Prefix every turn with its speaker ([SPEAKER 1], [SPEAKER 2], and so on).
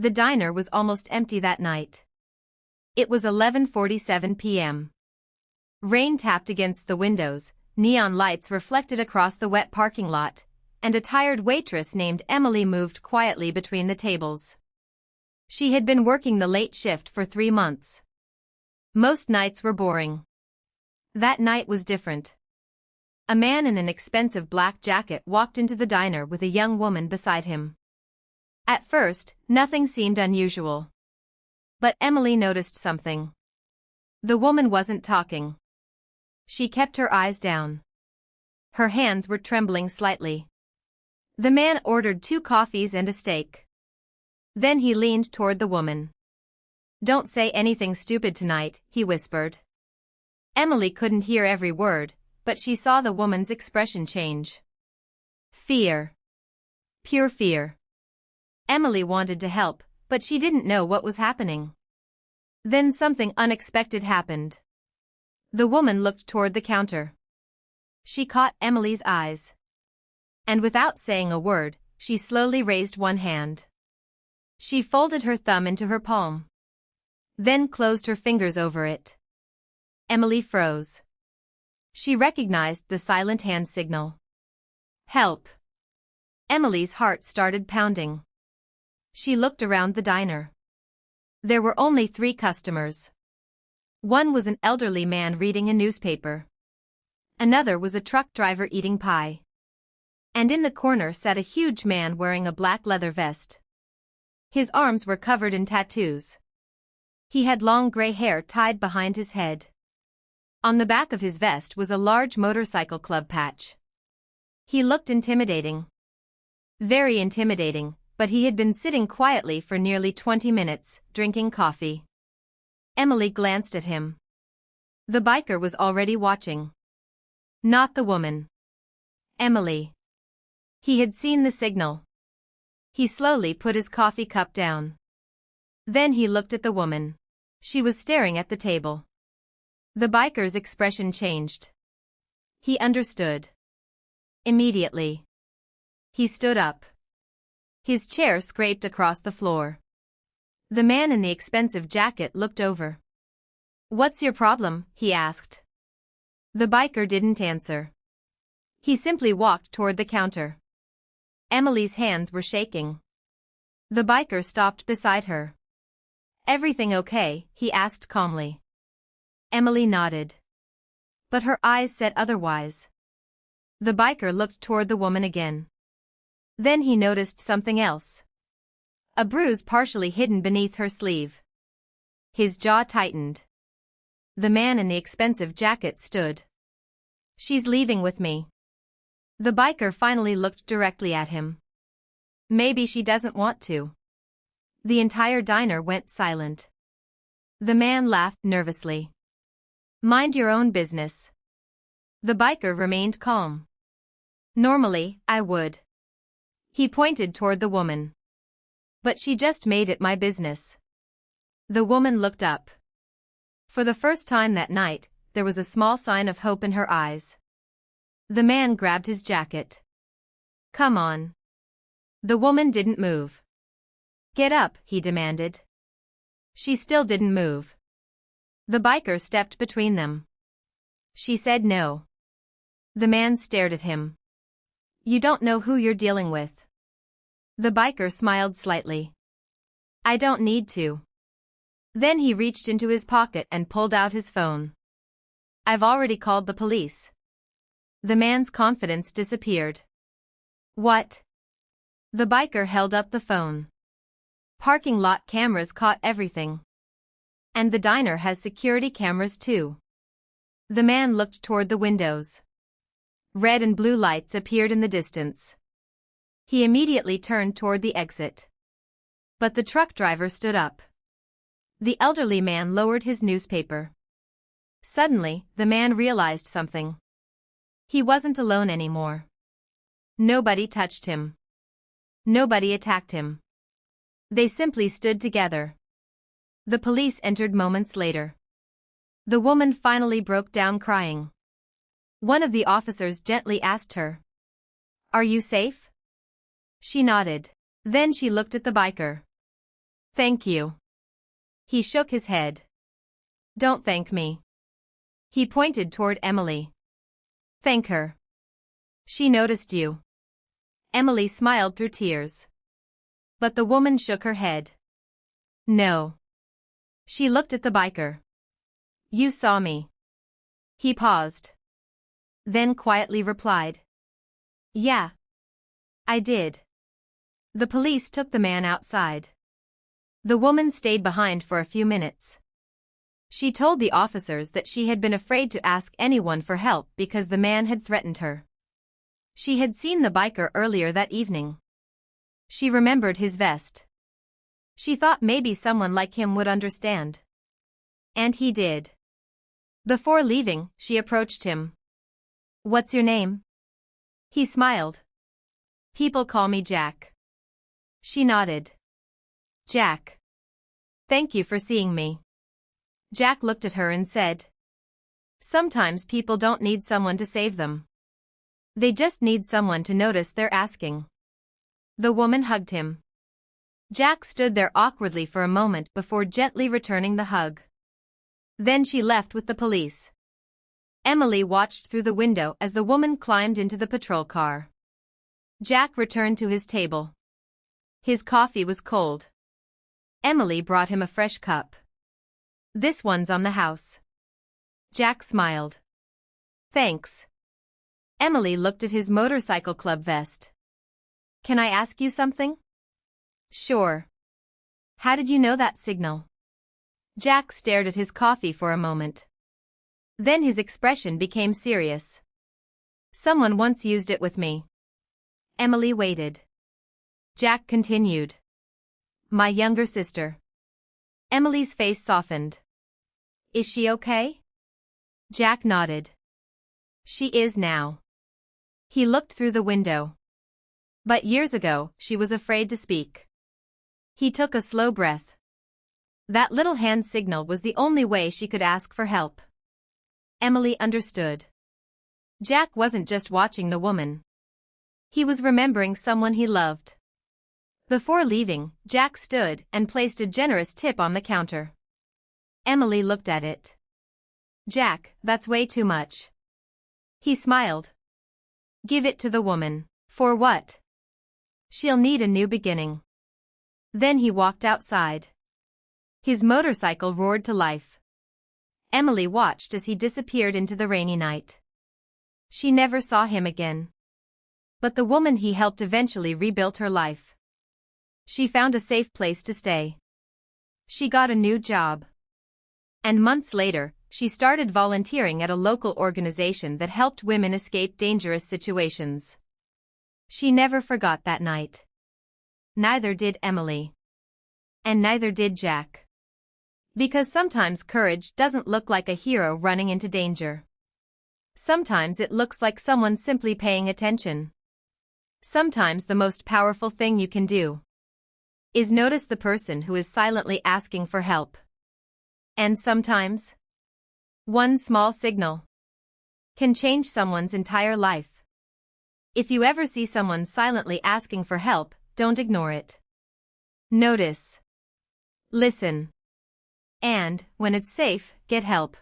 [SPEAKER 1] The diner was almost empty that night. It was 11:47 p.m. Rain tapped against the windows, neon lights reflected across the wet parking lot, and a tired waitress named Emily moved quietly between the tables. She had been working the late shift for 3 months. Most nights were boring. That night was different. A man in an expensive black jacket walked into the diner with a young woman beside him. At first, nothing seemed unusual. But Emily noticed something. The woman wasn't talking. She kept her eyes down. Her hands were trembling slightly. The man ordered 2 coffees and a steak. Then he leaned toward the woman. "Don't say anything stupid tonight," he whispered. Emily couldn't hear every word, but she saw the woman's expression change. Fear. Pure fear. Emily wanted to help, but she didn't know what was happening. Then something unexpected happened. The woman looked toward the counter. She caught Emily's eyes. And without saying a word, she slowly raised one hand. She folded her thumb into her palm. Then closed her fingers over it. Emily froze. She recognized the silent hand signal. Help. Emily's heart started pounding. She looked around the diner. There were only 3 customers. One was an elderly man reading a newspaper. Another was a truck driver eating pie. And in the corner sat a huge man wearing a black leather vest. His arms were covered in tattoos. He had long gray hair tied behind his head. On the back of his vest was a large motorcycle club patch. He looked intimidating. Very intimidating, but he had been sitting quietly for nearly 20 minutes, drinking coffee. Emily glanced at him. The biker was already watching. Not the woman. Emily. He had seen the signal. He slowly put his coffee cup down. Then he looked at the woman. She was staring at the table. The biker's expression changed. He understood. Immediately. He stood up. His chair scraped across the floor. The man in the expensive jacket looked over. "What's your problem?" he asked. The biker didn't answer. He simply walked toward the counter. Emily's hands were shaking. The biker stopped beside her. "Everything okay?" he asked calmly. Emily nodded. But her eyes said otherwise. The biker looked toward the woman again. Then he noticed something else. A bruise partially hidden beneath her sleeve. His jaw tightened. The man in the expensive jacket stood. "She's leaving with me." The biker finally looked directly at him. "Maybe she doesn't want to." The entire diner went silent. The man laughed nervously. "Mind your own business." The biker remained calm. "Normally, I would." He pointed toward the woman. "But she just made it my business." The woman looked up. For the first time that night, there was a small sign of hope in her eyes. The man grabbed his jacket. "Come on." The woman didn't move. "Get up," he demanded. She still didn't move. The biker stepped between them. She said no. The man stared at him. "You don't know who you're dealing with." The biker smiled slightly. "I don't need to." Then he reached into his pocket and pulled out his phone. "I've already called the police." The man's confidence disappeared. "What?" The biker held up the phone. "Parking lot cameras caught everything. And the diner has security cameras too." The man looked toward the windows. Red and blue lights appeared in the distance. He immediately turned toward the exit. But the truck driver stood up. The elderly man lowered his newspaper. Suddenly, the man realized something. He wasn't alone anymore. Nobody touched him. Nobody attacked him. They simply stood together. The police entered moments later. The woman finally broke down crying. One of the officers gently asked her, "Are you safe?" She nodded. Then she looked at the biker. Thank you. He shook his head. Don't thank me. He pointed toward Emily. Thank her. She noticed you. Emily smiled through tears. But the woman shook her head. No. She looked at the biker. You saw me. He paused. Then quietly replied. Yeah. I did. The police took the man outside. The woman stayed behind for a few minutes. She told the officers that she had been afraid to ask anyone for help because the man had threatened her. She had seen the biker earlier that evening. She remembered his vest. She thought maybe someone like him would understand. And he did. Before leaving, she approached him. What's your name? He smiled. People call me Jack. She nodded. Jack. Thank you for seeing me. Jack looked at her and said. Sometimes people don't need someone to save them. They just need someone to notice they're asking. The woman hugged him. Jack stood there awkwardly for a moment before gently returning the hug. Then she left with the police. Emily watched through the window as the woman climbed into the patrol car. Jack returned to his table. His coffee was cold. Emily brought him a fresh cup. This one's on the house. Jack smiled. Thanks. Emily looked at his motorcycle club vest. Can I ask you something? Sure. How did you know that signal? Jack stared at his coffee for a moment. Then his expression became serious. Someone once used it with me. Emily waited. Jack continued. My younger sister. Emily's face softened. Is she okay? Jack nodded. She is now. He looked through the window. But years ago, she was afraid to speak. He took a slow breath. That little hand signal was the only way she could ask for help. Emily understood. Jack wasn't just watching the woman. He was remembering someone he loved. Before leaving, Jack stood and placed a generous tip on the counter. Emily looked at it. Jack, that's way too much. He smiled. Give it to the woman. For what? She'll need a new beginning. Then he walked outside. His motorcycle roared to life. Emily watched as he disappeared into the rainy night. She never saw him again. But the woman he helped eventually rebuilt her life. She found a safe place to stay. She got a new job. And months later, she started volunteering at a local organization that helped women escape dangerous situations. She never forgot that night. Neither did Emily. And neither did Jack. Because sometimes courage doesn't look like a hero running into danger. Sometimes it looks like someone simply paying attention. Sometimes the most powerful thing you can do is notice the person who is silently asking for help. And sometimes, one small signal can change someone's entire life. If you ever see someone silently asking for help, don't ignore it. Notice. Listen. And, when it's safe, get help.